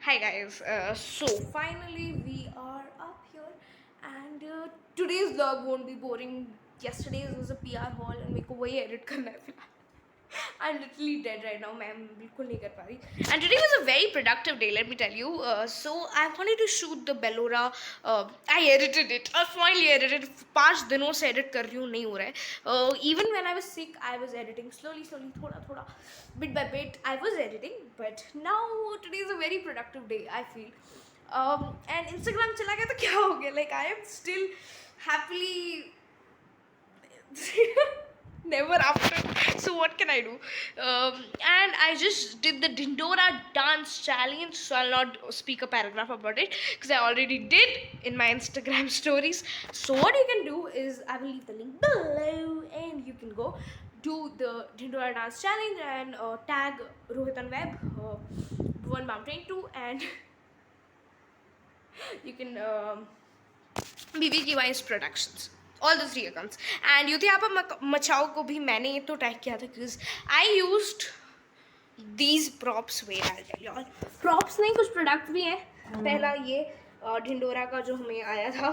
Hi guys, so finally we are up here and today's vlog won't be boring. Yesterday's was a PR haul and मेरे को वही edit करना है फिलहाल. I'm literally dead right now. मैं बिल्कुल नहीं कर पा रही. And today was a very productive day. Let me tell you. So I wanted to shoot the Bellora. I edited it. I finally edited. 5 दिनों से edit कर रही हूँ नहीं हो रहा है. Even when I was sick, I was editing slowly, थोड़ा, bit by bit. I was editing, but now today is a very productive day. I feel. And Instagram चला गया तो क्या हो गया? Like I am still happily. Never after. So what can I do? And I just did the Dindora dance challenge, so I'll not speak a paragraph about it because I already did in my Instagram stories. So what you can do is I will leave the link below and you can go do the Dindora dance challenge and tag Rohitan Web, Bhuvan Mountain 2 and you can BBK Wines Productions. All the 3 accounts. And Yuthiyapa Machao को भी मैंने ये तो tag किया था because I used these props. Wait, I'll tell you all. Props नहीं कुछ product भी हैं. पहला ये ढिंडोरा का जो हमें आया था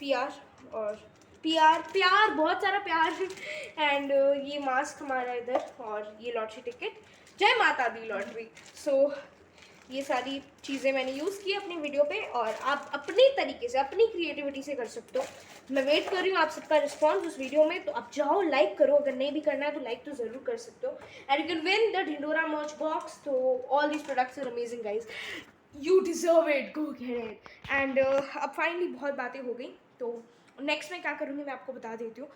PR और प्यार बहुत सारा प्यार एंड ये मास्क हमारा इधर और ये लॉटरी टिकट. जय माता दी लॉटरी. सो ये सारी चीज़ें मैंने यूज़ की अपनी वीडियो पे और आप अपनी तरीके से अपनी क्रिएटिविटी से कर सकते हो. मैं वेट कर रही हूँ आप सबका रिस्पॉन्स उस वीडियो में. तो आप जाओ लाइक करो. अगर नहीं भी करना है तो लाइक तो ज़रूर कर सकते हो. And you can win the Dhindora merch box. तो all these products are amazing guys. You deserve it. Go get it. And अब फाइनली बहुत बातें हो गई. तो नेक्स्ट में क्या करूँगी मैं आपको बता देती हूँ.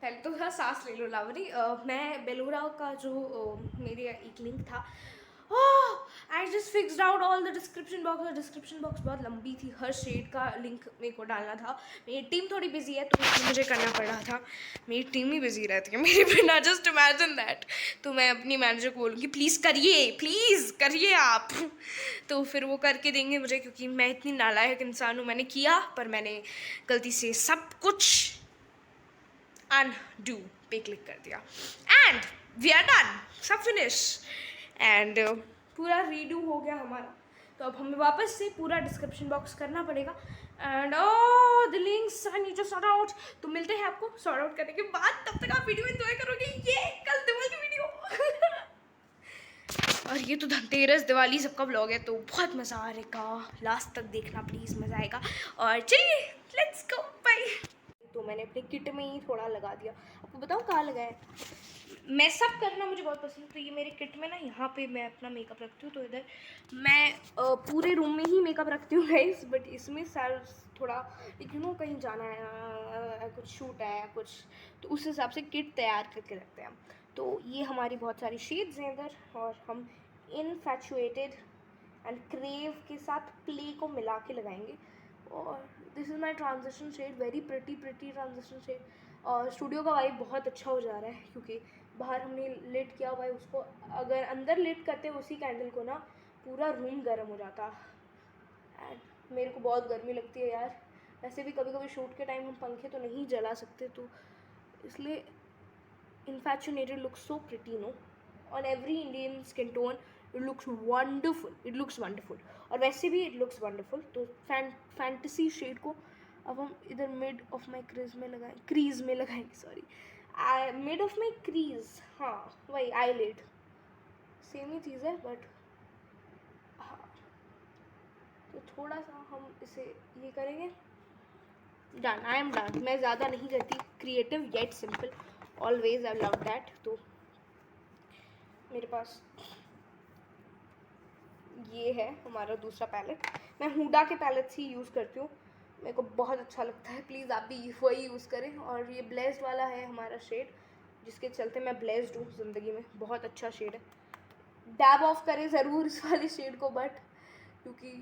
पहले तो थोड़ा सांस ले लो लावनी. मैं बेलोरा का जो मेरे एक लिंक था I just fixed out all the description box. और डिस्क्रिप्शन बॉक्स बहुत लंबी थी. हर शेड का लिंक मेरे को डालना था. मेरी टीम थोड़ी बिजी है तो इसलिए मुझे करना पड़ रहा था. मेरी टीम ही बिजी रहती है मेरे बिना. Just imagine that. तो मैं अपनी मैनेजर को बोलूँगी प्लीज़ करिए आप. तो फिर वो करके देंगे मुझे क्योंकि मैं इतनी नालायक इंसान हूँ. मैंने किया पर मैंने गलती से सब कुछ undo पे क्लिक कर दिया एंड वी आर डन. सब फिनिश एंड पूरा रीडू हो गया हमारा. तो अब हमें वापस से पूरा डिस्क्रिप्शन बॉक्स करना पड़ेगा. And the links I need to sort out. तो मिलते हैं आपको सॉर्ट आउट करने के बाद. तब तक आप वीडियो एंजॉय करोगे. ये कल दिवाली वीडियो और ये तो धनतेरस दिवाली सबका व्लॉग है तो बहुत मज़ा आएगा. लास्ट तक देखना प्लीज़. मज़ा आएगा. और चलिए लेट्स गो. बाय. तो मैंने अपने किट में ही थोड़ा लगा दिया. आपको बताऊँ कहाँ लगाया. मैं सब करना मुझे बहुत पसंद है. तो ये मेरे किट में ना यहाँ पे मैं अपना मेकअप रखती हूँ. तो इधर मैं पूरे रूम में ही मेकअप रखती हूँ गाइस. बट इसमें सर थोड़ा यू कहीं जाना है कुछ शूट है कुछ तो उस हिसाब से किट तैयार करके रखते हैं हम. तो ये हमारी बहुत सारी शेड्स हैं इधर. और हम इनफैचुएटेड एंड क्रेव के साथ प्ले को मिला के लगाएंगे. और this is my transition shade. Very pretty transition shade. और स्टूडियो का वाइब बहुत अच्छा हो जा रहा है क्योंकि बाहर हमने लिट किया हुआ है उसको. अगर अंदर लिट करते उसी कैंडल को ना पूरा रूम गर्म हो जाता. एंड मेरे को बहुत गर्मी लगती है यार. वैसे भी कभी कभी शूट के टाइम हम पंखे तो नहीं जला सकते तो इसलिए infatuated looks so pretty no on every Indian skin tone. It looks wonderful. और वैसे भी इट लुक्स वंडरफुल. तो फैंटेसी शेड को अब हम इधर मिड ऑफ माई क्रीज में लगाएंगे. Sorry mid of my crease. हाँ वही आई लिड सेम ही चीज़ है बट हाँ. तो थोड़ा सा हम इसे ये करेंगे. डन. I am done. मैं ज़्यादा नहीं करती. Creative yet simple. Always I love that. तो मेरे पास ये है हमारा दूसरा पैलेट. मैं हुडा के पैलेट्स ही यूज़ करती हूँ. मेरे को बहुत अच्छा लगता है. प्लीज़ आप भी वही यूज़ करें. और ये ब्लेस्ड वाला है हमारा शेड जिसके चलते मैं ब्लेस्ड हूँ ज़िंदगी में. बहुत अच्छा शेड है. डैब ऑफ करें ज़रूर इस वाले शेड को बट क्योंकि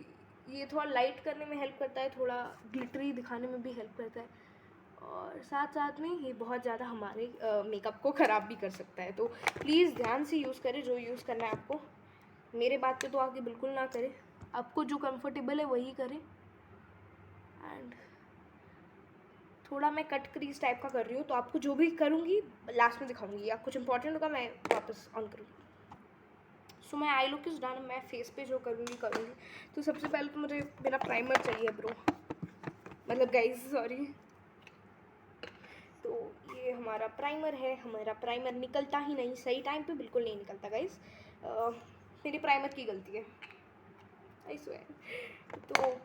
ये थोड़ा लाइट करने में हेल्प करता है. थोड़ा ग्लिटरी दिखाने में भी हेल्प करता है. और साथ साथ में ये बहुत ज़्यादा हमारे मेकअप को ख़राब भी कर सकता है. तो प्लीज़ ध्यान से यूज़ करें जो यूज़ करना है आपको. मेरे बात पे तो आगे बिल्कुल ना करें. आपको जो कंफर्टेबल है वही करें. एंड थोड़ा मैं कट क्रीज टाइप का कर रही हूँ तो आपको जो भी करूँगी लास्ट में दिखाऊंगी. या कुछ इंपॉर्टेंट होगा मैं वापस ऑन करूँगी. सो मैं आई लुक इज़ डन, मैं फेस पे जो करूँगी। तो सबसे पहले तो मुझे मेरा प्राइमर चाहिए ब्रो, मतलब गाइस सॉरी। तो ये हमारा प्राइमर है। हमारा प्राइमर निकलता ही नहीं सही टाइम पे, बिल्कुल नहीं निकलता गाइस, मेरी प्राइमर की गलती है, आई स्वेयर। तो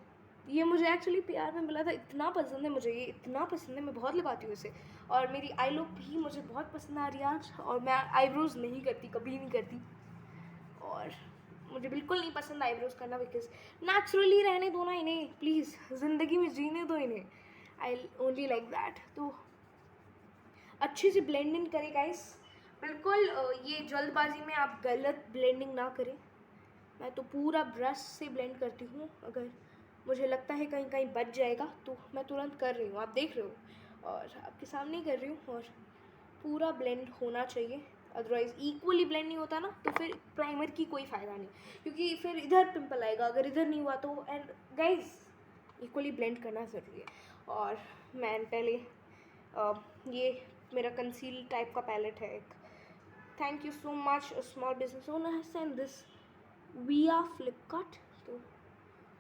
ये मुझे एक्चुअली प्यार में मिला था, इतना पसंद है मुझे, ये इतना पसंद है, मैं बहुत लगाती हूँ इसे। और मेरी आई लुक भी मुझे बहुत पसंद आ रही है आज। और मैं आईब्रोज़ नहीं करती, कभी नहीं करती, और मुझे बिल्कुल नहीं पसंद आईब्रोज़ करना, बिकॉज नेचुरली रहने दो ना इन्हें, प्लीज़ ज़िंदगी में जीने दो इन्हें, आई ओनली लाइक दैट। तो अच्छे से ब्लेंडिंग करें गाइस, बिल्कुल ये जल्दबाजी में आप गलत ब्लेंडिंग ना करें। मैं तो पूरा ब्रश से ब्लेंड करती हूँ, अगर मुझे लगता है कहीं कहीं बच जाएगा तो मैं तुरंत कर रही हूँ, आप देख रहे हो, और आपके सामने ही कर रही हूँ। और पूरा ब्लेंड होना चाहिए, अदरवाइज़ इक्वली ब्लेंड नहीं होता ना तो फिर प्राइमर की कोई फ़ायदा नहीं, क्योंकि फिर इधर पिंपल आएगा अगर इधर नहीं हुआ तो। एंड गाइस इक्वली ब्लेंड करना ज़रूरी है। और मैं पहले ये मेरा कंसील टाइप का पैलेट है एक, thank you so much small business owner send this विया फ्लिपकार्ट। तो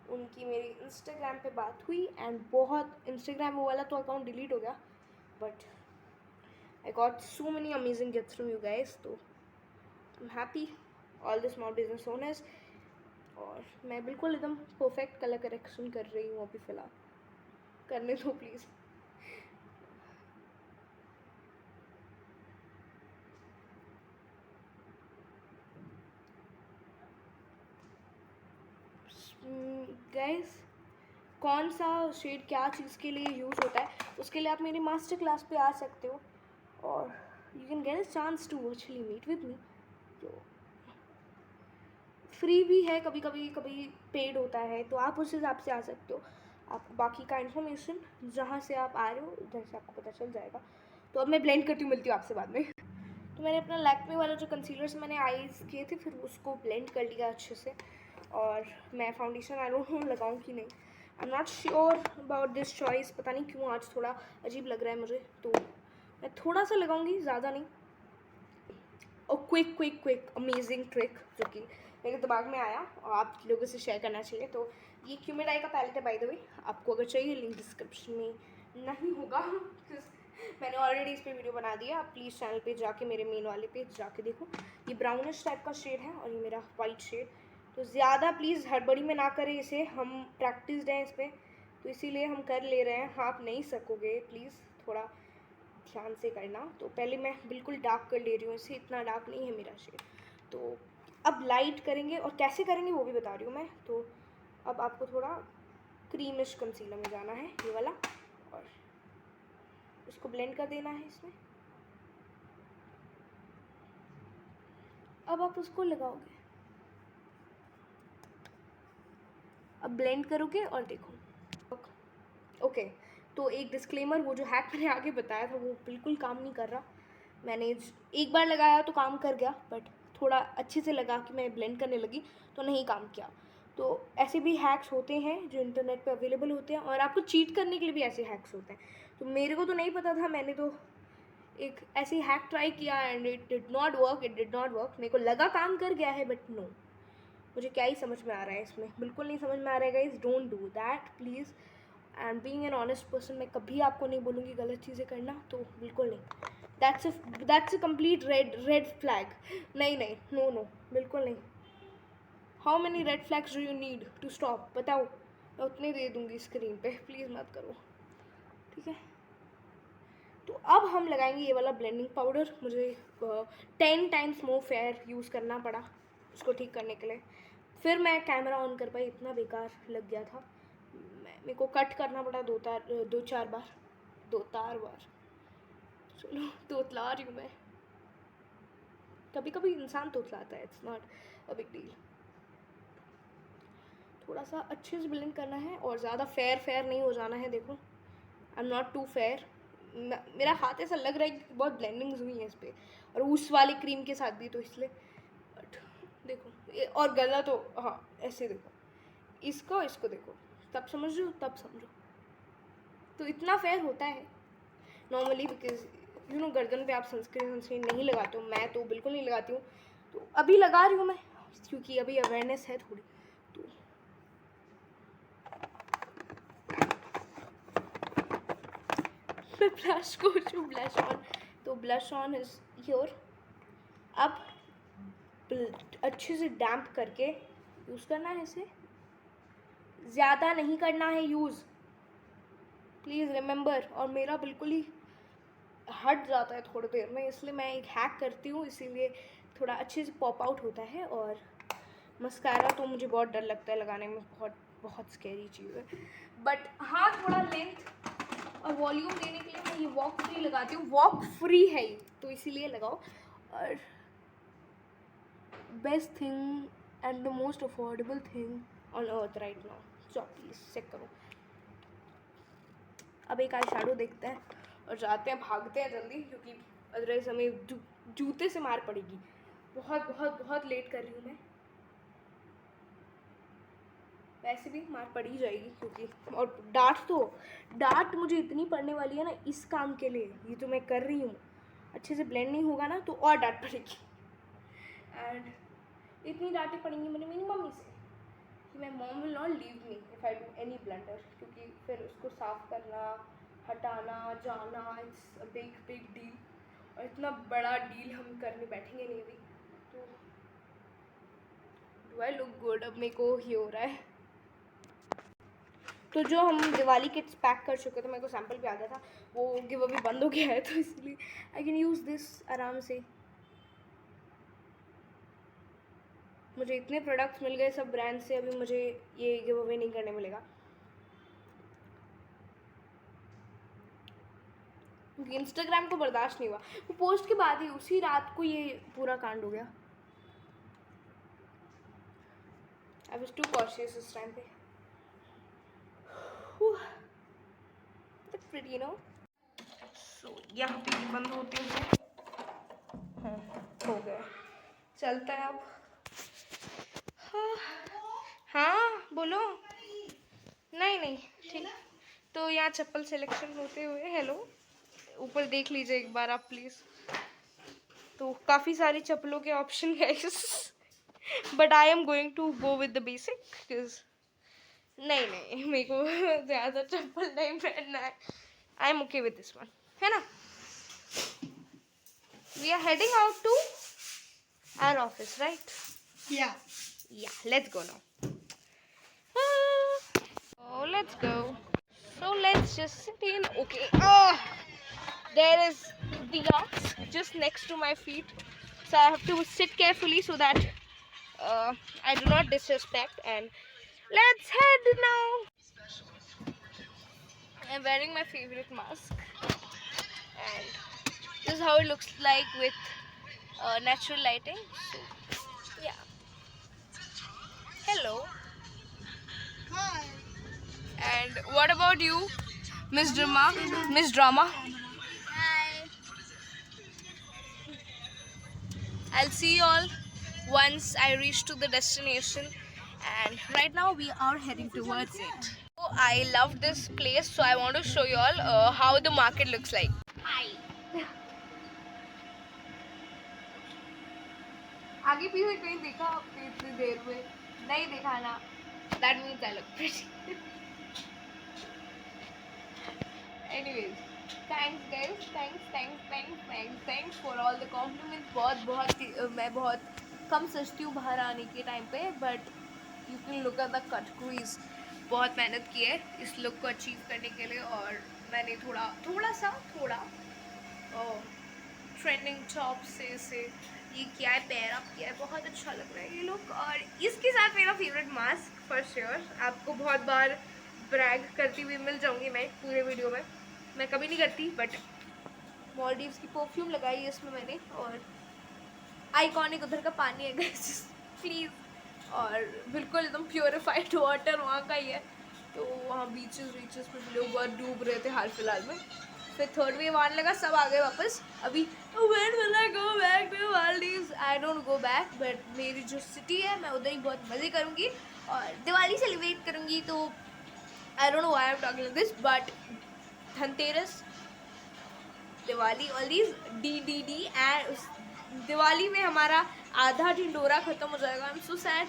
उनकी मेरी इंस्टाग्राम पे बात हुई, एंड बहुत इंस्टाग्राम वो वाला तो अकाउंट डिलीट हो गया, but I got so many amazing gifts from you guys. तो I am happy all the small business owners. और मैं बिल्कुल एकदम परफेक्ट कलर करेक्शन कर रही हूँ अभी फ़िलहाल, करने दो प्लीज़। गाइस कौन सा शेड क्या चीज़ के लिए यूज़ होता है उसके लिए आप मेरी मास्टर क्लास पे आ सकते हो, और you can get a chance to actually meet with me. तो फ्री भी है, कभी कभी कभी पेड होता है, तो आप उस हिसाब से आ सकते हो। आपको बाकी का इन्फॉर्मेशन जहाँ से आप आ रहे हो उधर से आपको पता चल जाएगा। तो अब मैं ब्लेंड करती हूँ, मिलती हूँ आपसे बाद में। तो मैंने अपना लैक्मे वाला जो कंसीलर से मैंने आईज़ किए थे, फिर उसको ब्लेंड कर लिया अच्छे से। और मैं फाउंडेशन आई डोंट नो लगाऊँ कि नहीं, आई am not sure about this choice, पता नहीं क्यों आज थोड़ा अजीब लग रहा है मुझे, तो मैं थोड़ा सा लगाऊंगी, ज़्यादा नहीं। और क्विक अमेजिंग ट्रिक जो कि मेरे दिमाग में आया और आप लोगों से शेयर करना चाहिए। तो ये क्यूमेड आई का पैलेट है बाय द वे, आपको अगर चाहिए लिंक डिस्क्रिप्शन में नहीं होगा, मैंने ऑलरेडी इस पर वीडियो बना दिया, आप प्लीज़ चैनल पे जाके मेरे मेन वाले पे जाके देखो। ये ब्राउनिश टाइप का शेड है और ये मेरा वाइट शेड। तो ज़्यादा प्लीज़ हड़बड़ी में ना करें इसे, हम प्रैक्टिस्ड हैं इस पर, तो इसीलिए हम कर ले रहे हैं। आप नहीं सकोगे, प्लीज़ थोड़ा ध्यान से करना। तो पहले मैं बिल्कुल डार्क कर ले रही हूँ इसे, इतना डार्क नहीं है मेरा शेड। तो अब लाइट करेंगे, और कैसे करेंगे वो भी बता रही हूँ मैं। तो अब आपको थोड़ा क्रीमिश कंसीलर में जाना है, ये वाला, और इसको ब्लेंड कर देना है इसमें। अब आप उसको लगाओगे, अब ब्लेंड करोगे और देखो। ओके तो एक डिस्क्लेमर, वो जो हैक मैंने आगे बताया था वो बिल्कुल काम नहीं कर रहा। मैंने एक बार लगाया तो काम कर गया, बट थोड़ा अच्छे से लगा कि मैं ब्लेंड करने लगी तो नहीं काम किया। तो ऐसे भी हैक्स होते हैं जो इंटरनेट पे अवेलेबल होते हैं, और आपको चीट करने के लिए भी ऐसे हैक्स होते हैं। तो मेरे को तो नहीं पता था, मैंने तो एक ऐसी हैक ट्राई किया and it did not work. मेरे को लगा काम कर गया है, बट नो, मुझे क्या ही समझ में आ रहा है इसमें, बिल्कुल नहीं समझ में आ रहा है guys, don't do that please. And being an honest person, मैं कभी आपको नहीं बोलूँगी गलत चीज़ें करना, तो बिल्कुल नहीं। That's a complete red flag. नहीं, नो, बिल्कुल नहीं। How many red flags do you need to stop, बताओ, मैं उतने दे दूँगी स्क्रीन पे, प्लीज़ मत करो, ठीक है। तो अब हम लगाएंगे ये वाला ब्लेंडिंग पाउडर। मुझे 10 टाइम्स मोर फेयर यूज़ करना पड़ा उसको ठीक करने के लिए। फिर मैं कैमरा ऑन कर पाई, इतना बेकार लग गया था। मेरे को कट करना पड़ा दो चार बार। चलो तोतला रही हूँ मैं, कभी कभी इंसान तोतलाता है, it's not a big deal. थोड़ा सा अच्छे से ब्लेंड करना है, और ज़्यादा फेयर नहीं हो जाना है। देखो I am not too fair, मेरा हाथ ऐसा लग रहा है कि बहुत ब्लेंडिंग्स हुई हैं इस पर, और उस वाली क्रीम के साथ भी, तो इसलिए। बट देखो और गला तो हाँ ऐसे देखो, इसको देखो, तब समझ लो, तब समझो। तो इतना फेयर होता है नॉर्मली, बिकॉज यू नो गर्दन पे आप सनस्क्रीन नहीं लगाते हो, मैं तो बिल्कुल नहीं लगाती हूँ। तो अभी लगा रही हूँ मैं, क्योंकि अभी अवेयरनेस है थोड़ी। तो मैं ब्लश को ब्लश ऑन, तो ब्लश ऑन इज योर। अब अच्छे से डैम्प करके यूज़ करना है इसे, ज़्यादा नहीं करना है यूज़, प्लीज़ रिमेंबर। और मेरा बिल्कुल ही हट जाता है थोड़ी देर में, इसलिए मैं एक हैक करती हूँ, इसीलिए थोड़ा अच्छे से पॉप आउट होता है। और मस्कारा तो मुझे बहुत डर लगता है लगाने में, बहुत बहुत स्कैरी चीज़ है। बट हाँ, थोड़ा लेंथ और वॉल्यूम देने के लिए मैं ये वॉक फ्री लगाती हूँ। वॉक फ्री है ये, तो इसीलिए लगाओ। और best thing and the most affordable thing on earth right now. So please check करो। अब एक आई शैडो देखते हैं और जाते हैं, भागते हैं जल्दी, क्योंकि अदरवाइज हमें जूते से मार पड़ेगी। बहुत बहुत बहुत लेट कर रही हूँ मैं, वैसे भी मार पड़ ही जाएगी क्योंकि, और डांट मुझे इतनी पड़ने वाली है ना इस काम के लिए। ये जो मैं कर रही हूँ अच्छे से ब्लेंड नहीं होगा ना तो और डांट पड़ेगी। एंड इतनी डांटें पड़ेंगी मुझे मेरी मम्मी से कि मैं mom will not leave me if I do any blunder, क्योंकि फिर उसको साफ करना, हटाना, जाना, it's a big big deal. और इतना बड़ा डील हम करने बैठेंगे नहीं अभी। तो डू आई लुक गुड? अब मेरे को ही हो रहा है। तो जो हम दिवाली किट्स पैक कर चुके थे, मेरे को सैम्पल भी आ गया था, वो गिव अवे बंद हो गया है, तो इसलिए आई कैन यूज़ दिस आराम से। मुझे इतने प्रोडक्ट्स मिल गए सब ब्रांड से, अभी मुझे ये गिव अवे नहीं करने मिलेगा क्योंकि इंस्टाग्राम को बर्दाश्त नहीं हुआ। वो पोस्ट के बाद ही उसी रात को ये पूरा कांड हो गया। आई वाज टू कॉशियस इस टाइम पे। That's pretty, you know. So यहाँ पे ये बंद होते हैं। हाँ, हो गया, चलता है अब। हाँ हाँ बोलो। नहीं नहीं ठीक। तो यहाँ चप्पल सिलेक्शन होते हुए, हेलो, ऊपर देख लीजिए एक बार आप प्लीज़। तो काफ़ी सारी चप्पलों के ऑप्शन है, but I am going to go with the basic because नहीं मेरे को ज़्यादा चप्पल नहीं पहनना है। I am okay with this one, है ना। We are heading out to our office right? Yeah, let's go now. Oh, let's go. So let's just sit in. Okay. There is the yachts just next to my feet, so I have to sit carefully so that I do not disrespect. And let's head now. I'm wearing my favorite mask, and this is how it looks like with natural lighting. So yeah. Hello. Hi. And what about you, Miss Drama? Miss Drama. Hi. I'll see you all once I reach to the destination. And right now we are heading towards it. So I love this place, so I want to show you all how the market looks like. Hi. आगे पीछे कहीं देखा आपने इतनी देर में? नहीं देखा ना? That means I look pretty. Anyways, thanks guys, thanks for all the compliments. मैं बहुत कम सोचती हूँ बाहर आने के टाइम पे, but you can look at the cut cruise. बहुत मेहनत की है इस लुक को अचीव करने के लिए, और मैंने थोड़ा ट्रेंडिंग टॉप से इसे ये किया है, पेयर अप किया है, बहुत अच्छा लग रहा है ये लुक। और इसके साथ मेरा फेवरेट मास्क फॉर श्योर। आपको बहुत बार ब्रैग करती हुई मिल जाऊंगी मैं पूरे वीडियो में, मैं कभी नहीं करती, बट मॉलडीव्स की परफ्यूम लगाई है इसमें मैंने, और आइकॉनिक उधर का पानी है गाइस प्लीज़, और बिल्कुल एकदम प्योरीफाइड वाटर वहाँ का ही है। तो वहाँ बीचेस पे लोग बहुत डूब रहे थे हाल फिलहाल में। फिर थर्ड वेव आने लगा, सब आ गए वापस। अभी when will I go back to Maldives? I don't go back, but मेरी जो सिटी है मैं उधर ही बहुत मज़े करूँगी और दिवाली सेलिब्रेट करूँगी। तो I don't know why I am talking like this, but Dhanteras, Diwali, all these D and Diwali में हमारा आधा ढिंडोरा खत्म हो जाएगा। I am so sad.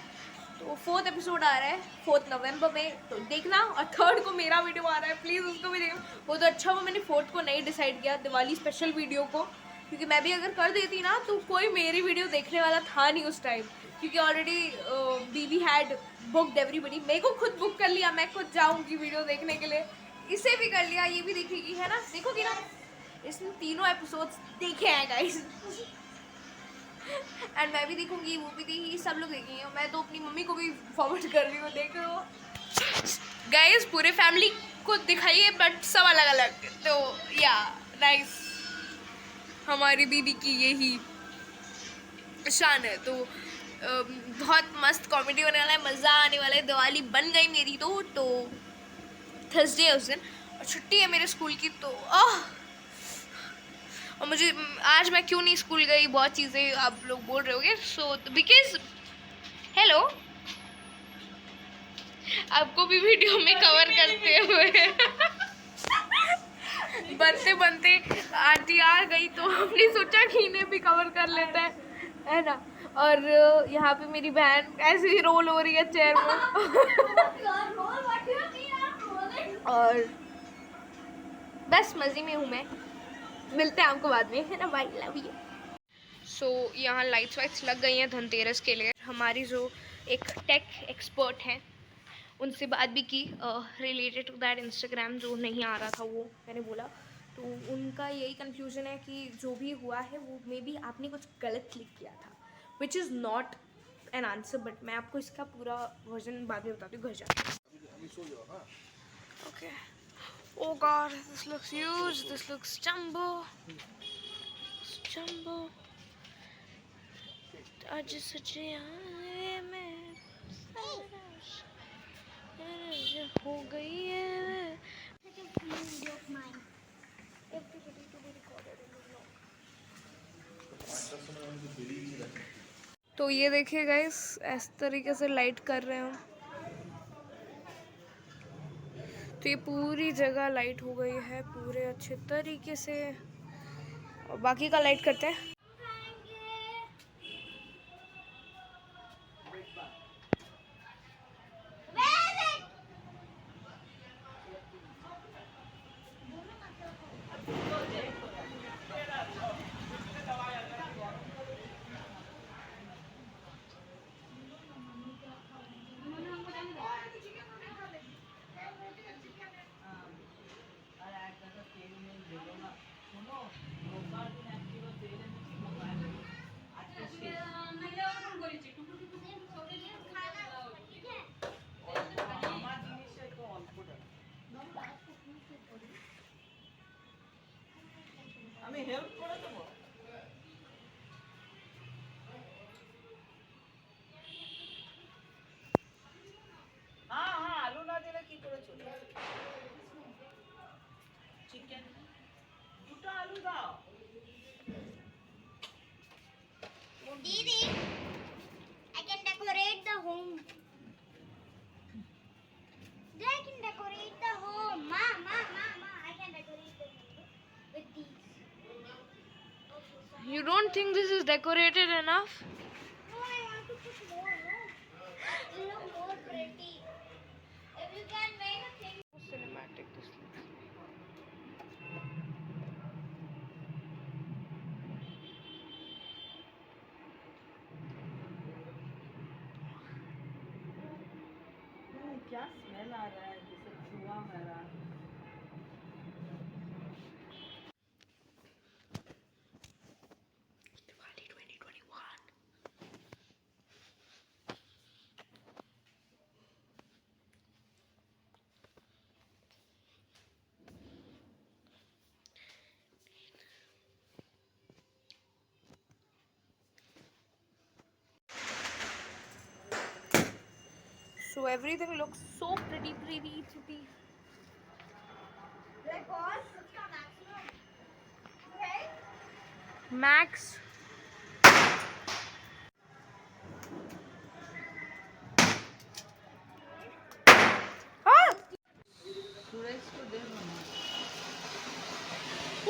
तो 4th एपिसोड आ रहा है 4 नवंबर में, तो देखना। और 3rd को मेरा वीडियो आ रहा है, प्लीज़ उसको भी देखना। वो तो अच्छा, वो मैंने 4th को नहीं डिसाइड किया, दिवाली स्पेशल वीडियो को, क्योंकि मैं भी अगर कर देती ना तो कोई मेरी वीडियो देखने वाला था नहीं उस टाइम, क्योंकि already BB had booked everybody. मेरे को खुद बुक कर लिया, मैं खुद जाऊँगी वीडियो देखने के लिए। इसे भी कर लिया, ये भी देखेगी, है ना, देखोगी ना। इसने 3 एपिसोड्स देखे हैं गाइस। एंड मैं भी देखूंगी, वो भी देखेगी, सब लोग देखेंगे। मैं तो अपनी मम्मी को भी फॉरवर्ड कर रही हूँ, देख रहे हो गाइस। पूरे फैमिली को दिखाइए, बट सब अलग अलग। तो या नाइस, हमारी दीदी की यही शान है। तो बहुत मस्त कॉमेडी होने वाला है, मज़ा आने वाला है। दिवाली बन गई मेरी तो थर्सडे है उस दिन, और छुट्टी है मेरे स्कूल की। तो और मुझे आज मैं क्यों नहीं स्कूल गई, बहुत चीज़ें आप लोग बोल रहे होगे। सो बिकॉज हेलो, आपको भी वीडियो में कवर करते हुए बनते बनते आंटी आ गई, तो हमने सोचा कि इन्हें भी कवर कर लेता है ना। और यहाँ पे मेरी बहन ऐसे ही रोल हो रही है चेयर में और बस मज़े में हूँ मैं। मिलते हैं आपको बाद में, है ना, बाय, लव यू। सो यहाँ लाइट्स वाइट्स लग गई हैं धनतेरस के लिए। हमारी जो एक टेक एक्सपर्ट हैं उनसे बात भी की रिलेटेड टू दैट इंस्टाग्राम जो नहीं आ रहा था, वो मैंने बोला। तो उनका यही कंक्लूजन है कि जो भी हुआ है वो मे बी आपने कुछ गलत क्लिक किया था, which is not an answer. But मैं आपको इसका पूरा वर्जन बाद में बताती हूँ घर जाके। Okay. Oh god, this looks huge. This looks jumbo. Jumbo. आज सच्चे में हो गई है। तो ये देखिए गाइस, इस तरीके से लाइट कर रहे हैं हम। तो ये पूरी जगह लाइट हो गई है पूरे अच्छे तरीके से। और बाकी का लाइट करते हैं। Didi, I can decorate the home. I can decorate the home. Ma, I can decorate the home with these. You don't think this is decorated enough? No, I want to put more, no? It will look more pretty. If you can make a thing. Cinematic this looks. क्या smell आ रहा है, जैसे धुआं मेरा। Diwali 2021। So everything looks so pretty. Record your maximum. Okay? Max. Ah! सूरज को दे दो ना।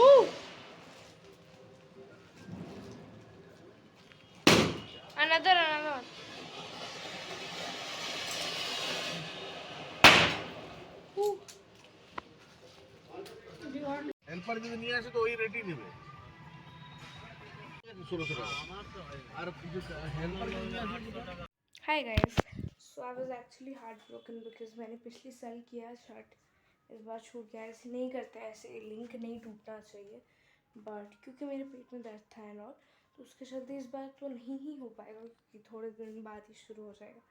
Ooh! Helper যদি নিয়ে আসে তো ওই রেটই নেবে 1600 টাকা আর কিছু হেল্পার যদি নিয়ে আসে hi guys so I was actually heart broken because मैंने पिछली साल किया शर्ट इस बार छूट गया ऐसे नहीं करते ऐसे लिंक नहीं टूटना चाहिए बट क्योंकि मेरे पेट में दर्द था एंड ऑल तो उसके चलते इस बार तो नहीं ही हो पाएगा क्योंकि थोड़े दिन बाद ही शुरू हो जाएगा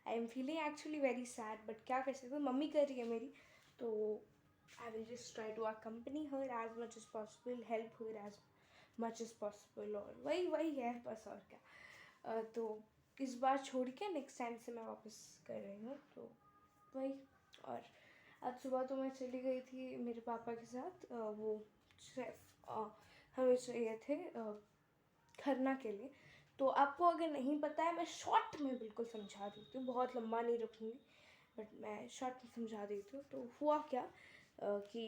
I am feeling actually very sad but क्या कर सकते हो मम्मी कर रही है मेरी तो I will just try to accompany her as much as possible help her as much as possible और वही है बस और क्या तो इस बार छोड़ के नेक्स्ट टाइम से मैं वापस कर रही हूँ तो वही और आज सुबह तो मैं चली गई थी मेरे पापा के साथ वो शेफ हमें चाहिए थे खरना के लिए तो आपको अगर नहीं पता है मैं शॉर्ट में बिल्कुल समझा देती हूँ बहुत लंबा नहीं रखूँगी बट मैं शॉर्ट में समझा देती हूँ तो हुआ क्या कि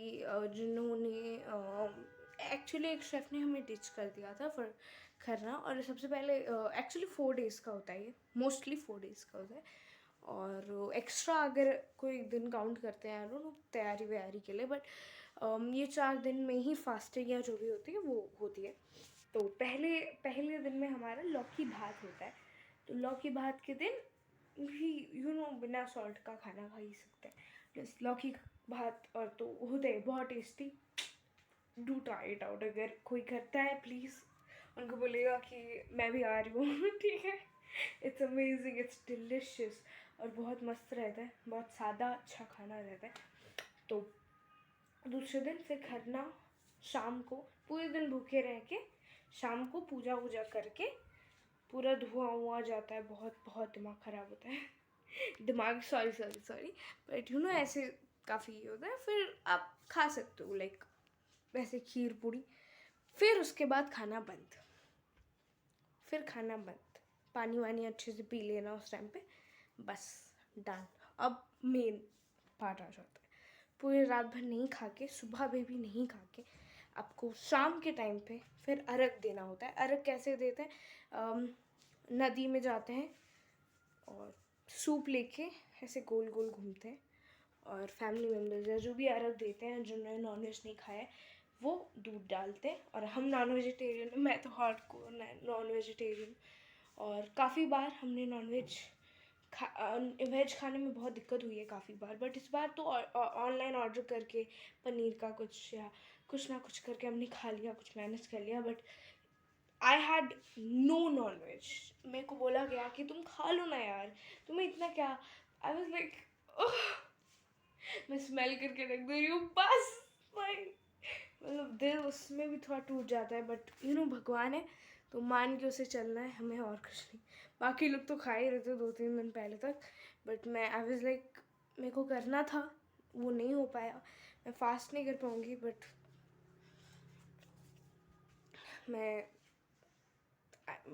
जिन्होंने एक्चुअली एक शेफ़ ने हमें टिच कर दिया था फॉर खरना और सबसे पहले एक्चुअली 4 डेज़ का होता है ये मोस्टली 4 डेज़ का होता है और एक्स्ट्रा अगर कोई दिन काउंट करते हैं नो तैयारी वैयारी के लिए बट ये 4 दिन में ही फास्टिंग या जो भी होती है वो होती है तो पहले दिन में हमारा लौकी भात होता है तो लौकी भात के दिन भी बिना सॉल्ट का खाना खा ही सकते हैं प्लस लौकी भात और तो होते हैं बहुत tasty do try it out अगर कोई करता है प्लीज़ उनको बोलेगा कि मैं भी आ रही हूँ ठीक है इट्स अमेजिंग इट्स डिलिशियस और बहुत मस्त रहता है बहुत सादा अच्छा खाना रहता है तो दूसरे दिन फिर खरना शाम को पूरे दिन भूखे रह के शाम को पूजा वूजा करके पूरा धुआं हुआ जाता है बहुत बहुत दिमाग ख़राब होता है दिमाग सॉरी बट ऐसे काफ़ी होता है फिर आप खा सकते हो लाइक वैसे खीर पूड़ी फिर उसके बाद खाना बंद पानी वानी अच्छे से पी लेना उस टाइम पे बस डन अब मेन पार्ट आ जाता है पूरी रात भर नहीं खा के सुबह में भी नहीं खा के आपको शाम के टाइम पे फिर अर्घ देना होता है अर्घ कैसे देते हैं नदी में जाते हैं और सूप लेके ऐसे गोल गोल घूमते हैं और फैमिली मेम्बर्स या जो भी अर्घ देते हैं जिन्होंने नॉनवेज नहीं खाया है वो दूध डालते हैं और हम नॉन वेजिटेरियन मैं तो हार्डकोर नॉन वेजिटेरियन और काफ़ी बार हमने नॉनवेज वेज खाने में बहुत दिक्कत हुई है काफ़ी बार बट इस बार तो ऑनलाइन ऑर्डर करके पनीर का कुछ या कुछ ना कुछ करके हमने खा लिया कुछ मैनेज कर लिया but I had no non veg मेरे को बोला गया कि तुम खा लो ना यार तुम्हें इतना क्या आई वॉज लाइक मैं स्मेल करके रख दे रही हूँ बस भाई मतलब दिल उसमें भी थोड़ा टूट जाता है बट भगवान है तो मान के उसे चलना है हमें और कुछ नहीं बाकी लोग तो खा ही रहे थे 2-3 दिन पहले तक बट मैं आई वाज लाइक मेरे को करना था वो नहीं हो पाया मैं फास्ट नहीं कर पाऊँगी बट मैं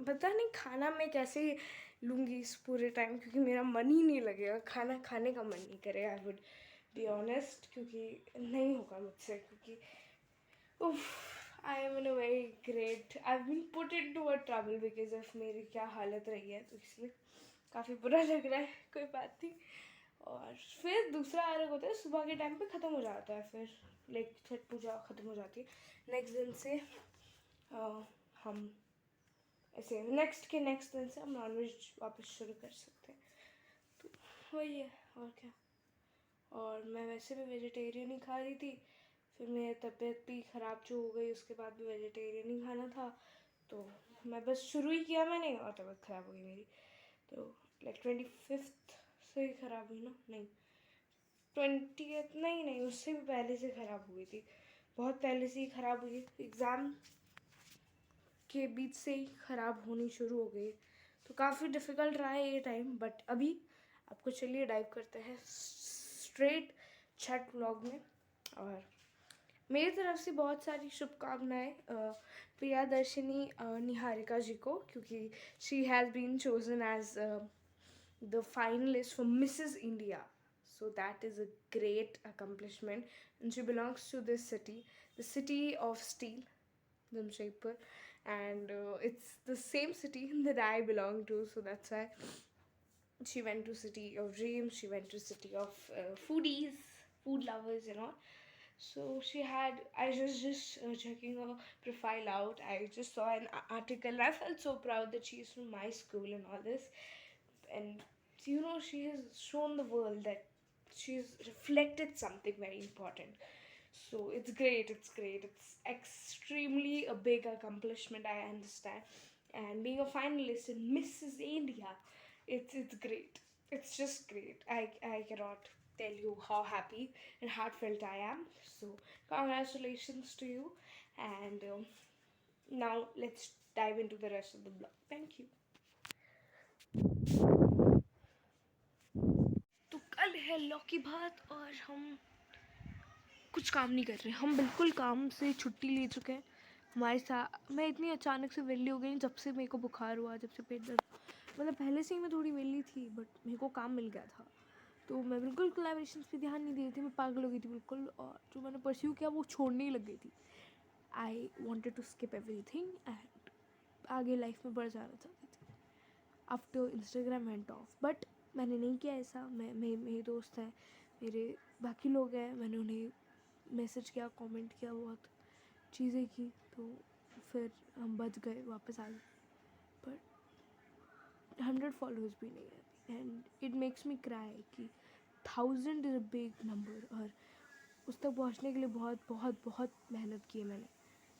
पता नहीं खाना मैं कैसे लूँगी इस पूरे टाइम क्योंकि मेरा मन ही नहीं लगेगा खाना खाने का मन नहीं करेगा आई वुड बी ऑनेस्ट क्योंकि नहीं होगा मुझसे क्योंकि I am in a very great I been put in to a trouble because of मेरी क्या हालत रही है तो इसलिए काफ़ी बुरा लग रहा है कोई बात नहीं और फिर दूसरा अर्घ होता है सुबह के टाइम पे ख़त्म हो जाता है फिर लाइक छठ पूजा ख़त्म हो जाती है नेक्स्ट दिन से हम ऐसे नेक्स्ट दिन से हम नॉनवेज वापस शुरू कर सकते हैं तो वही है और क्या और मैं वैसे भी वेजिटेरियन ही खा रही थी फिर मेरी तबीयत भी ख़राब जो हो गई उसके बाद भी वेजिटेरियन ही खाना था तो मैं बस शुरू ही किया मैंने और तबीयत ख़राब हो गई मेरी तो लाइक 25 से ही ख़राब हुई ना नहीं 20th नहीं उससे भी पहले से ख़राब हुई थी बहुत पहले से ही ख़राब हुई एग्ज़ाम के बीच से ही ख़राब होनी शुरू हो गई तो काफ़ी डिफ़िकल्ट रहा है ये टाइम बट अभी आपको चलिए डाइव करते हैं स्ट्रेट छठ व्लॉग में और मेरी तरफ से बहुत सारी शुभकामनाएं प्रियादर्शिनी निहारिका जी को क्योंकि she has been chosen as the finalist for Mrs India so that is a great accomplishment and she belongs to this city the city of steel Jamshedpur and it's the same city that I belong to so that's why she went to city of dreams she went to city of foodies food lovers and all So she had, I was just checking her profile out. I just saw an article and I felt so proud that she's from my school and all this. And you know, she has shown the world that she's reflected something very important. So it's great, it's great. It's extremely a big accomplishment, I understand. And being a finalist in Mrs. India, it's great. It's just great. I cannot tell you how happy and heartfelt I am. So congratulations to you. And now let's dive into the rest of the blog. Thank you. तो कल है law की बात और हम कुछ काम नहीं कर रहे, हम बिल्कुल काम से छुट्टी ले चुके हैं। हमारे साथ मैं इतनी अचानक से वेली हो गई जब से मेरे को बुखार हुआ, जब से पेट दर्द, मतलब पहले से ही मैं थोड़ी वेली थी बट मेरे को काम मिल गया था। तो मैं बिल्कुल कोलैबोरेशंस पे ध्यान नहीं दे रही थी, मैं पागल हो गई थी बिल्कुल। और जो मैंने परस्यू किया वो छोड़ने ही लग गई थी। I wanted to skip everything and आगे लाइफ में बढ़ जाना चाहती थी after Instagram went off. But मैंने नहीं किया ऐसा। मेरे दोस्त हैं, मेरे बाकी लोग हैं, मैंने उन्हें मैसेज किया, कमेंट किया, बहुत चीज़ें की, तो फिर हम बच गए, वापस आ गए। बट 100 फॉलोअर्स भी नहीं है and it makes me cry कि 1000 इज़ अ बिग नंबर। और उस तक पहुँचने के लिए बहुत बहुत बहुत मेहनत की है मैंने,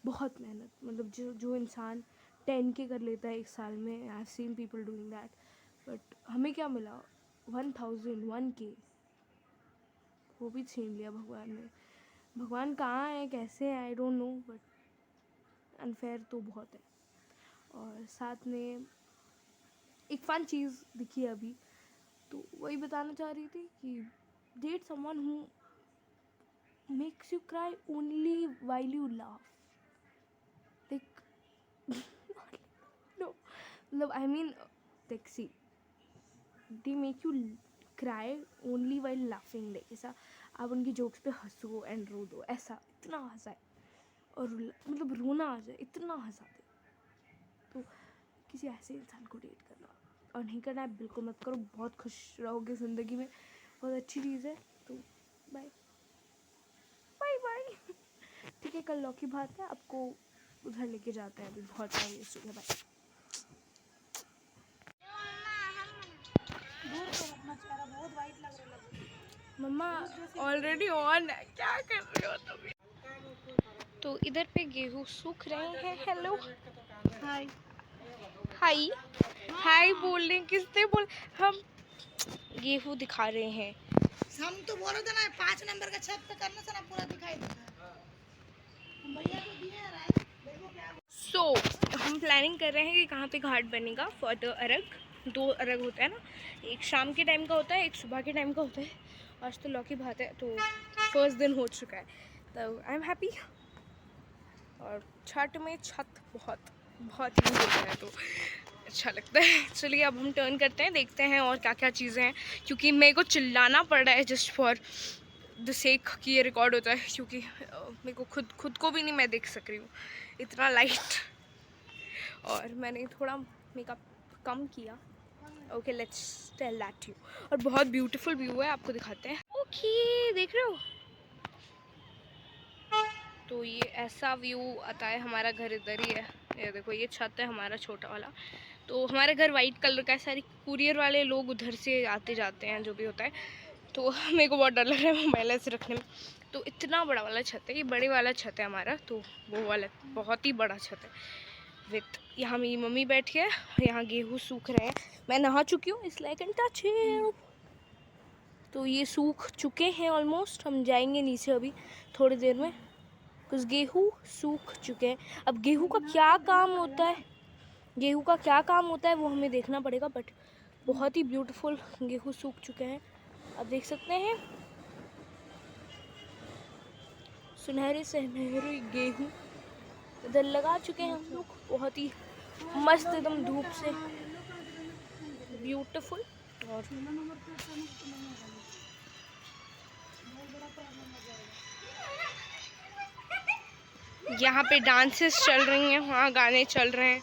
बहुत मेहनत। मतलब जो इंसान 10K कर लेता है एक साल में, I have seen people doing that, but हमें क्या मिला? 1000 1K, वो भी छीन लिया भगवान ने। भगवान कहाँ है, कैसे है, I don't know, but unfair तो बहुत है। और साथ में एक फ़न चीज़ दिखी अभी, तो वही बताना चाह रही थी कि date someone who makes you cry only while you laugh, like no, मतलब I mean like see they make you cry only while laughing, like ऐसा आप उनकी जोक्स पे हंसो एंड रो दो, ऐसा इतना हंसाए और मतलब रोना आ जाए, इतना हंसा दे। तो किसी ऐसे इंसान को डेट करना और नहीं करना है बिल्कुल मत करो, बहुत खुश रहोगे ज़िंदगी में, बहुत अच्छी चीज़ है। तो बाय बाय बाय। ठीक है, कल लॉ की बात है, आपको उधर लेके जाते हैं, अभी बहुत टाइम वेस्ट हो गया। बाय। मम्मा ऑलरेडी ऑन है, क्या कर रहे हो तुम? तो इधर पे गेहूँ सूख रहे हैं। हेलो हाय हाय हाय बोल रहे हैं, किससे बोल, हम गेहूँ दिखा रहे हैं। हम तो बोलो थे ना 5 नंबर का छत पे करने से ना पूरा दिखाई देता है। भैया को दिए राइट, देखो क्या। सो हम प्लानिंग कर रहे हैं कि कहाँ पे घाट बनेगा फॉर द अरग। 2 अरग होता है ना, एक शाम के टाइम का होता है, एक सुबह के टाइम का होता है। आज तो लॉ की बात है, तो फर्स्ट दिन हो चुका है, तो आई एम हैप्पी। और छठ में छत बहुत बहुत यूज होता है, तो अच्छा लगता है। चलिए अब हम टर्न करते हैं, देखते हैं और क्या क्या चीज़ें हैं, क्योंकि मेरे को चिल्लाना पड़ रहा है जस्ट फॉर द सेक कि ये रिकॉर्ड होता है, क्योंकि मेरे को खुद को भी नहीं मैं देख सक रही हूँ, इतना लाइट। और मैंने थोड़ा मेकअप कम किया। Okay let's tell that you. और बहुत ब्यूटीफुल व्यू है, आपको दिखाते हैं। ओके देख रहे हो, तो ये ऐसा व्यू आता है। हमारा घर इधर ही है, ये देखो, ये छत है हमारा छोटा वाला। तो हमारा घर वाइट कलर का है, सारी कुरियर वाले लोग उधर से आते जाते हैं, जो भी होता है। तो मेरे को बहुत डर लग रहा है मोबाइल ऐसे रखने में। तो इतना बड़ा वाला छत है, ये बड़े वाला छत है हमारा, तो वो वाला बहुत ही बड़ा छत है। विथ यहाँ मेरी मम्मी बैठी है, यहाँ गेहूँ सूख रहे हैं। मैं नहा चुकी हूँ, इस लाइक एंड टच है। तो ये सूख चुके हैं ऑलमोस्ट, हम जाएंगे नीचे अभी थोड़ी देर में, कुछ गेहूँ सूख चुके हैं। अब गेहूँ का क्या काम होता है, गेहूँ का क्या काम होता है वो हमें देखना पड़ेगा, बट बहुत ही ब्यूटीफुल गेहूँ सूख चुके हैं, आप देख सकते हैं। सुनहरे सुनहरे गेहूँ इधर लगा चुके हैं हम लोग, बहुत ही मस्त एकदम धूप से ब्यूटीफुल। और यहाँ पे डांसेस चल रही हैं, वहाँ गाने चल रहे हैं।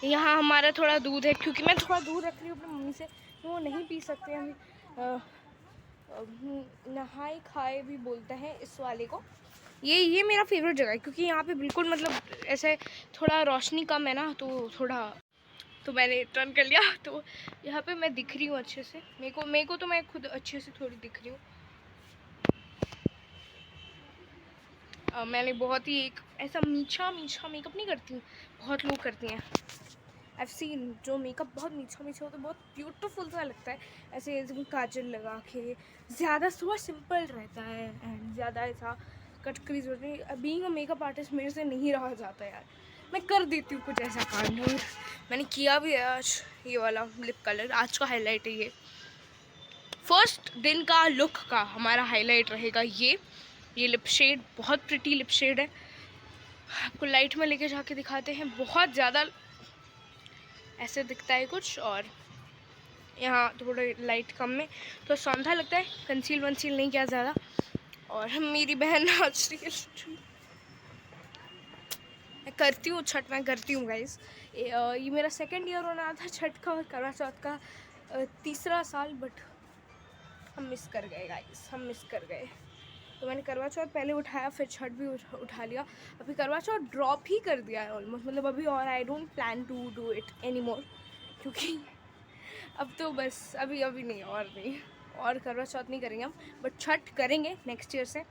यहाँ हमारा थोड़ा दूध है, क्योंकि मैं थोड़ा दूर रख रही हूँ अपनी मम्मी से, वो नहीं पी सकते हम। नहाए खाए भी बोलते हैं इस वाले को, ये मेरा फेवरेट जगह है क्योंकि यहाँ पे बिल्कुल मतलब ऐसे थोड़ा रोशनी कम है ना, तो थोड़ा, तो मैंने टर्न कर लिया। तो यहाँ पे मैं दिख रही हूँ अच्छे से, मेरे को तो मैं खुद अच्छे से थोड़ी दिख रही हूँ। मैंने बहुत ही एक ऐसा मीठा मेकअप नहीं करती हूँ, बहुत लोग करती हैं। I've seen जो मेकअप बहुत मीठा होता है, बहुत ब्यूटीफुल सा लगता है, ऐसे एकदम काजल लगा के, ज़्यादा थोड़ा सिंपल रहता है एंड ज़्यादा ऐसा कटकरी जरूरत नहीं। बीइंग अ मेकअप आर्टिस्ट मेरे से नहीं रहा जाता यार, मैं कर देती हूँ कुछ ऐसा कांड, और मैंने किया भी है आज। ये वाला लिप कलर आज का हाईलाइट है, ये फर्स्ट दिन का लुक का हमारा हाईलाइट रहेगा। ये लिप शेड बहुत प्रिटी लिप शेड है, आपको लाइट में लेके जाके दिखाते हैं। बहुत ज़्यादा ऐसे दिखता है कुछ, और यहाँ थोड़ा लाइट कम में तो सौंधा लगता है। कंसील वंसील नहीं किया ज़्यादा। और मेरी बहन नाच रही है, मैं करती हूँ छठ, मैं करती हूँ गाइस। ये मेरा सेकंड ईयर होना था छठ का, और करवा चौथ का तीसरा साल, बट हम मिस कर गए गाइस, हम मिस कर गए। तो मैंने करवा चौथ पहले उठाया, फिर छठ भी उठा लिया। अभी करवा चौथ ड्रॉप ही कर दिया है ऑलमोस्ट, मतलब अभी, और I don't plan to do it any more, क्योंकि अब तो बस अभी नहीं, और करवा चौथ नहीं करेंगे हम, बट छठ करेंगे नेक्स्ट ईयर से।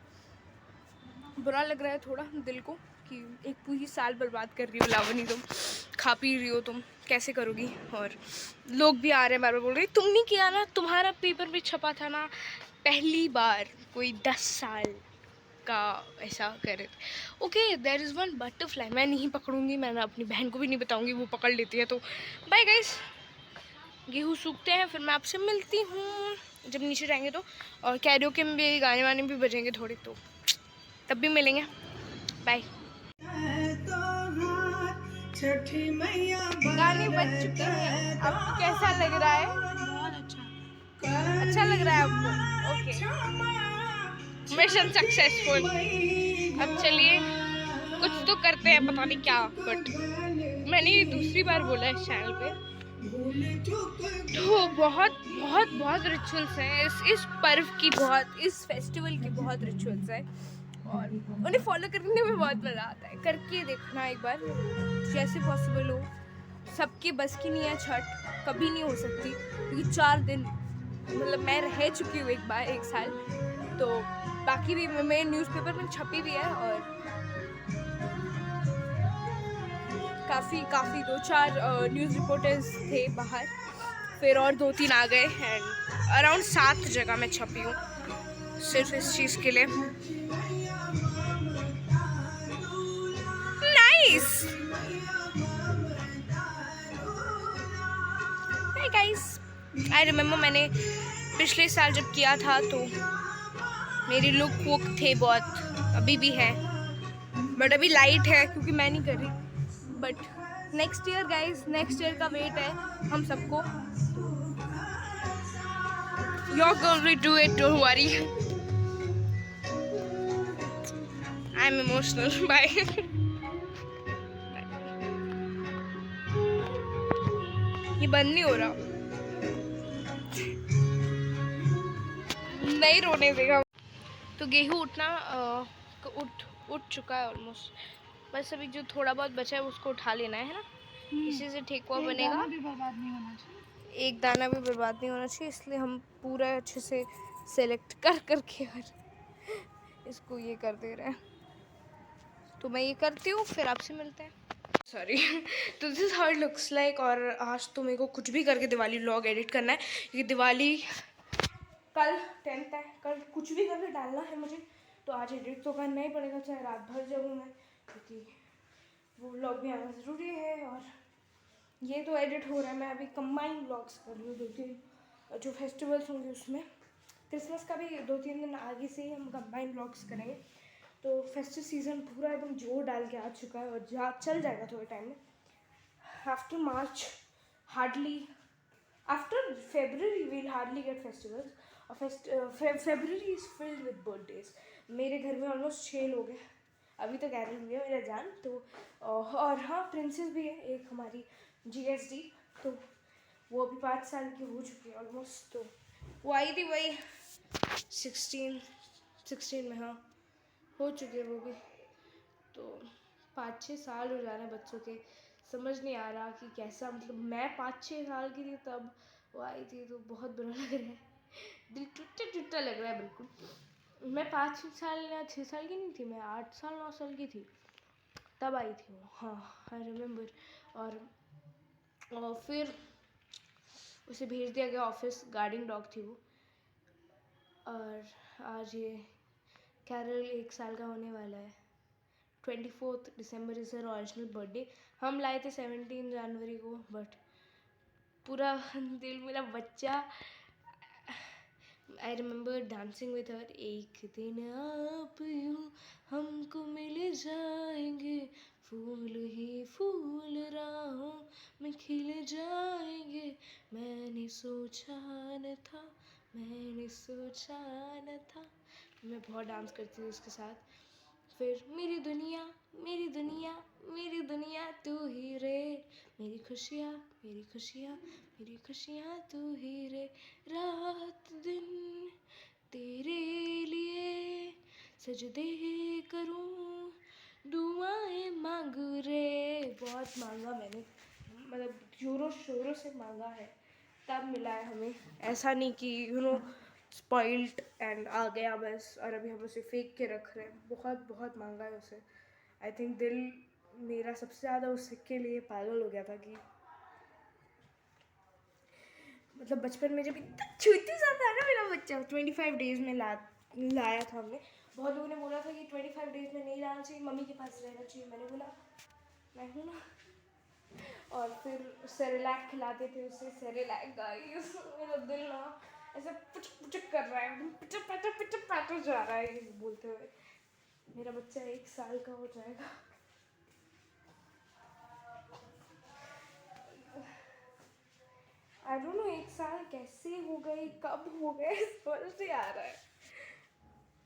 बुरा लग रहा है थोड़ा दिल को कि एक पूरी साल बर्बाद कर रही हो लावनी, तुम खा पी रही हो, तुम कैसे करोगी। और लोग भी आ रहे हैं बार बार बोल रहे तुम नहीं किया ना, तुम्हारा पेपर भी छपा था ना, पहली बार कोई 10 साल का ऐसा करे। Okay, there is one butterfly, मैं नहीं पकड़ूंगी, मैं अपनी बहन को भी नहीं बताऊंगी, वो पकड़ लेती है। तो बाय गाइस, गेहूँ सूखते हैं, फिर मैं आपसे मिलती हूँ जब नीचे जाएंगे तो। और कैरियोके में भी गाने वाने भी बजेंगे थोड़े, तो तब भी मिलेंगे। बाय। गाने बज चुके हैं, आपको कैसा लग रहा है? बहुत अच्छा। अच्छा लग रहा है आपको? Okay, mission successful. अब चलिए कुछ तो करते हैं, पता नहीं क्या, बट मैंने ये दूसरी बार बोला है इस चैनल पे। तो बहुत रिचुअल्स हैं इस पर्व की, इस फेस्टिवल की बहुत रिचुअल्स हैं, और उन्हें फॉलो करने में बहुत मज़ा आता है। करके देखना एक बार, जैसे पॉसिबल हो। सबके बस की नहीं है छठ, कभी नहीं हो सकती, क्योंकि 4 दिन, मतलब मैं रह चुकी हूँ एक बार, 1 साल, तो बाकी भी मैं न्यूज़पेपर में छपी भी है, और काफ़ी 2-4 न्यूज़ रिपोर्टर्स थे बाहर, फिर और 2-3 आ गए, एंड अराउंड 7 जगह मैं छपी हूँ सिर्फ इस चीज़ के लिए। Nice. Hi guys, I remember मैंने पिछले साल जब किया था तो मेरी लुक वुक थे बहुत, अभी भी है, बट अभी लाइट है क्योंकि मैं नहीं कर रही। But next year guys, next year का वेट है हम सबको। You're going to do it, don't worry. I'm emotional. Bye. ये बंद नहीं हो रहा, नहीं रोने देगा। तो गेहूँ उठ चुका है ऑलमोस्ट, बस अभी जो थोड़ा बहुत बचा है उसको उठा लेना है ना, इसी से ठेकुआ बनेगा। भी बर्बाद नहीं होना चाहिए। एक दाना भी बर्बाद नहीं होना चाहिए, इसलिए हम पूरा अच्छे से सेलेक्ट करके और इसको ये कर दे रहे हैं। तो मैं ये करती हूँ, फिर आपसे मिलते हैं। सॉरी। तो this is how it looks like. और आज तो मेरे को कुछ भी करके दिवाली व्लॉग एडिट करना है, क्योंकि दिवाली कल 10th है, कल कुछ भी करके डालना है मुझे, तो आज एडिट तो करना ही पड़ेगा, चाहे रात भर जगूँ मैं, क्योंकि वो व्लॉग भी आना ज़रूरी है। और ये तो एडिट हो रहा है, मैं अभी कंबाइन व्लॉग्स कर रही हूँ 2-3 जो फेस्टिवल्स होंगे उसमें। क्रिसमस का भी 2-3 दिन आगे से ही हम कंबाइन व्लॉग्स करेंगे। तो फेस्टिव सीज़न पूरा एकदम जोर डाल के आ चुका है, और चल जाएगा थोड़े टाइम में। After March hardly, after February we'll hardly get festivals, और February is filled with birthdays. मेरे घर में ऑलमोस्ट 6 लोग हैं, अभी तो कैरल हुई है मेरा जान, तो और हाँ प्रिंसेस भी है एक हमारी GSD, तो वो अभी 5 साल की हो चुकी है ऑलमोस्ट। तो वो आई थी वही 16 में, हाँ हो चुके वो भी। तो 5-6 साल हो जा रहे हैं बच्चों के, समझ नहीं आ रहा कि कैसा, मतलब मैं 5-6 साल की थी तब वो आई थी, तो बहुत बुरा लग रहा है, दिल टूटा टूटा लग रहा है बिल्कुल। मैं 5 साल या 6 साल की नहीं थी, मैं 8 साल 9 साल की थी तब आई थी वो, हाँ आई रिमेम्बर। और फिर उसे भेज दिया गया ऑफिस, गार्डियन डॉग थी वो। और आज ये कैरल 1 साल का होने वाला है। 24 दिसंबर इज़ हर ओरिजिनल बर्थडे। हम लाए थे 17 जनवरी को, बट पूरा दिल मेरा बच्चा, I remember dancing with her. एक दिन आप यूँ हमको मिल जाएंगे, फूल ही फूल राहों में खिल जाएंगे, मैंने सोचा न था, मैंने सोचा न था। मैं बहुत डांस करती थी उसके साथ। फिर मेरी दुनिया मेरी दुनिया मेरी दुनिया तू ही रे, मेरी खुशियाँ मेरी खुशियाँ मेरी खुशियाँ तू ही रे, रात दिन तेरे लिए सजदे करूँ, दुआएं मांगू रे। बहुत मांगा मैंने, मतलब जोरों शोरों से मांगा है, तब मिला है हमें। ऐसा नहीं कि स्पॉइल्ड एंड आ गया बस और अभी हम उसे फेंक के रख रहे हैं। बहुत बहुत मांगा है उसे। आई थिंक दिल मेरा सबसे ज़्यादा उसके लिए पागल हो गया था कि मतलब बचपन में जब इतना छोटी सा था ना मेरा बच्चा, 25 डेज़ में लाया था हमने। बहुत लोगों ने बोला था कि 25 डेज़ में नहीं लाना चाहिए, मम्मी के पास रहना चाहिए। मैंने बोला मैं हूँ ना। और फिर सेरेलैक खिलाते थे उसे, सेरेलैक गाइस, मेरा दिल ना ऐसे पुचक पुचक कर रहा है, पिचक पिचक पिचक पैटर जा रहा है ये बोलते हुए। मेरा बच्चा 1 साल का हो जाएगा। आई डोंट नो 1 साल कैसे हो गए, कब हो गए, समझ नहीं आ रहा है।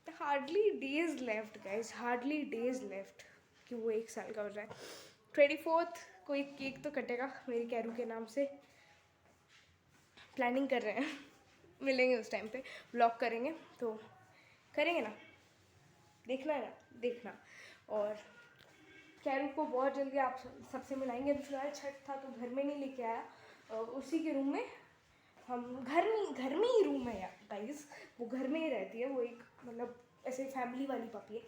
Hardly days left guys, hardly days left कि वो 1 साल का हो जाए। 24 को एक केक तो कटेगा मेरी कैरू के नाम से, प्लानिंग कर रहे हैं। मिलेंगे उस टाइम पे, व्लॉग करेंगे, तो करेंगे ना, देखना है ना, देखना। और कैरू को बहुत जल्दी आप सबसे मिलाएंगे। अभी फिलहाल छठ था तो घर में नहीं लेके आया, उसी के रूम में, हम घर में ही रूम है यार गाइस, वो घर में ही रहती है। वो एक मतलब ऐसे फैमिली वाली पपी है,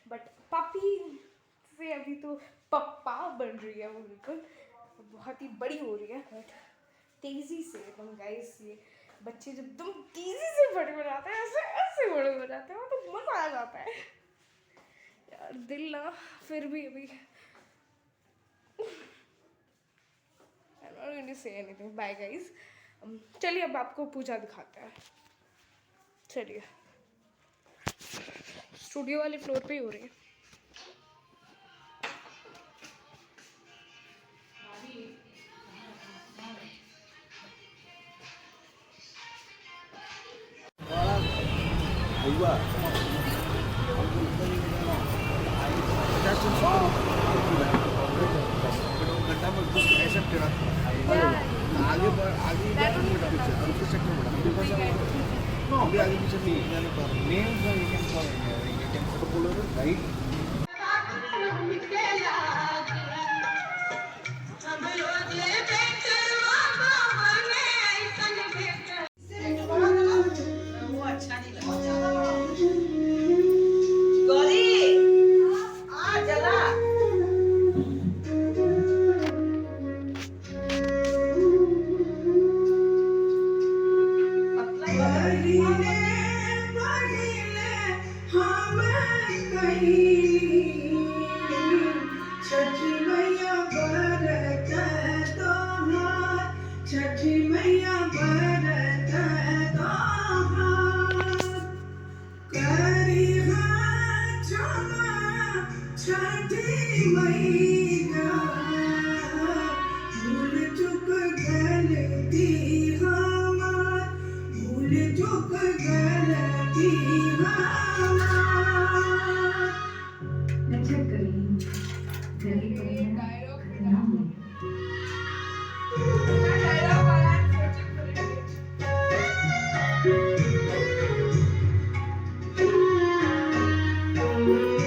बट पपी से अभी तो पप्पा बन रही है वो, बिल्कुल बहुत ही बड़ी हो रही है। बट तेज़ी से एकदम गाइस, ये बच्चे जब एकदम तेज़ी से बड़े हो जाते हैं, ऐसे ऐसे बड़े हो जाते हैं, तो मज़ा आ जाता है यार। दिल ना फिर भी अभी I'm not going to say anything. Bye guys. चलिए अब आपको पूजा दिखाते हैं। चलिए, स्टूडियो वाले फ्लोर पे ही हो रही है। आगे पीछे राइट। Thank you.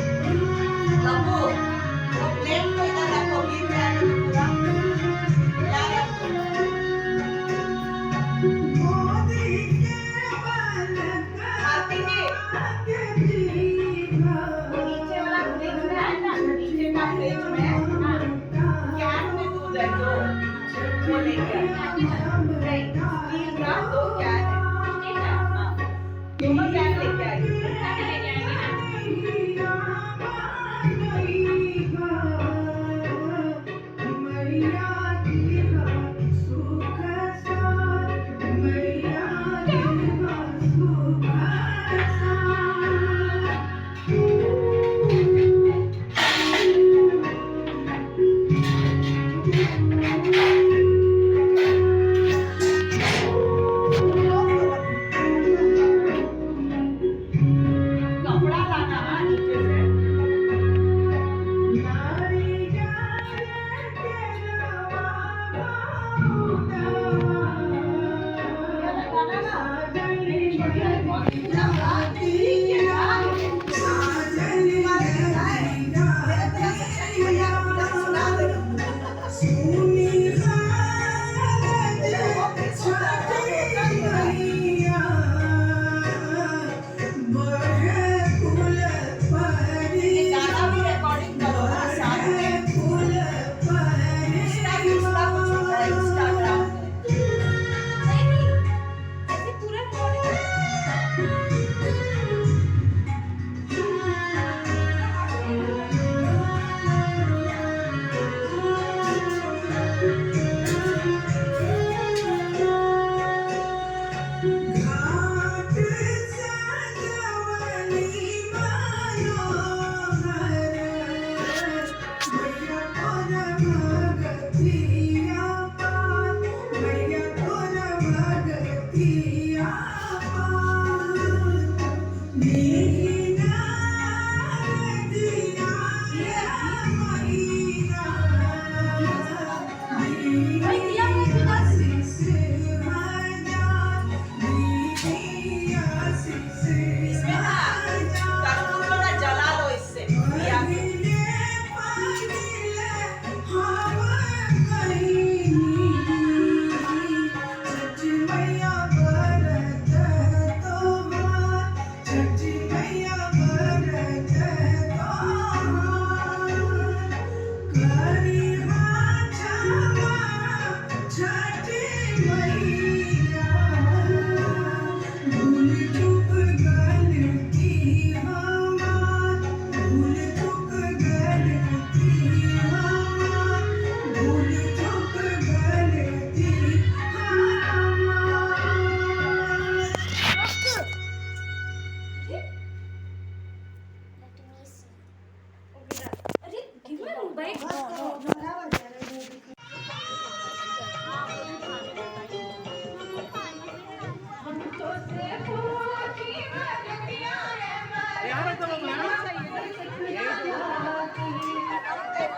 अरे give me one bite.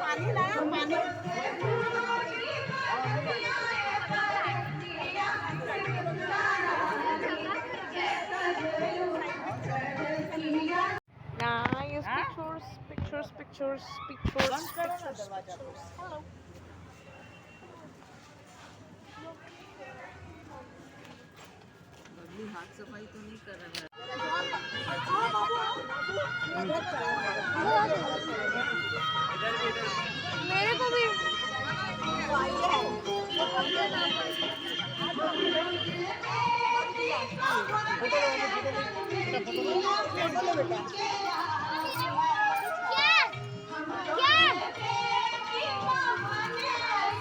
पानी लाया पानी Nice pictures. Hello. हाथ सफाई तो नहीं कर रहा मेरे को भी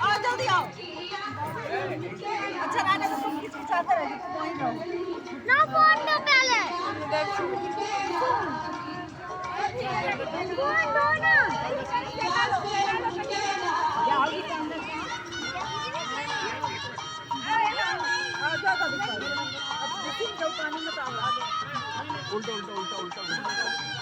आओ जल्दी आओ अच्छा राजा को तुम किसी चाहते रहे तो वहीं रहो ना फोन दो पहले फोन दो ना आओ जाओ अब देखिए जो पानी में तो आओ आगे उल्टा उल्टा उल्टा उल्टा उल्टा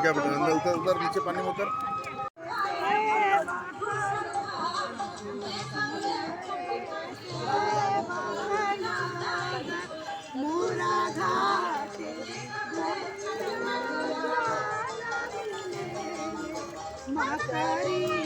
क्या बेटा अंदर उतर उतर नीचे पानी में उतर माकरी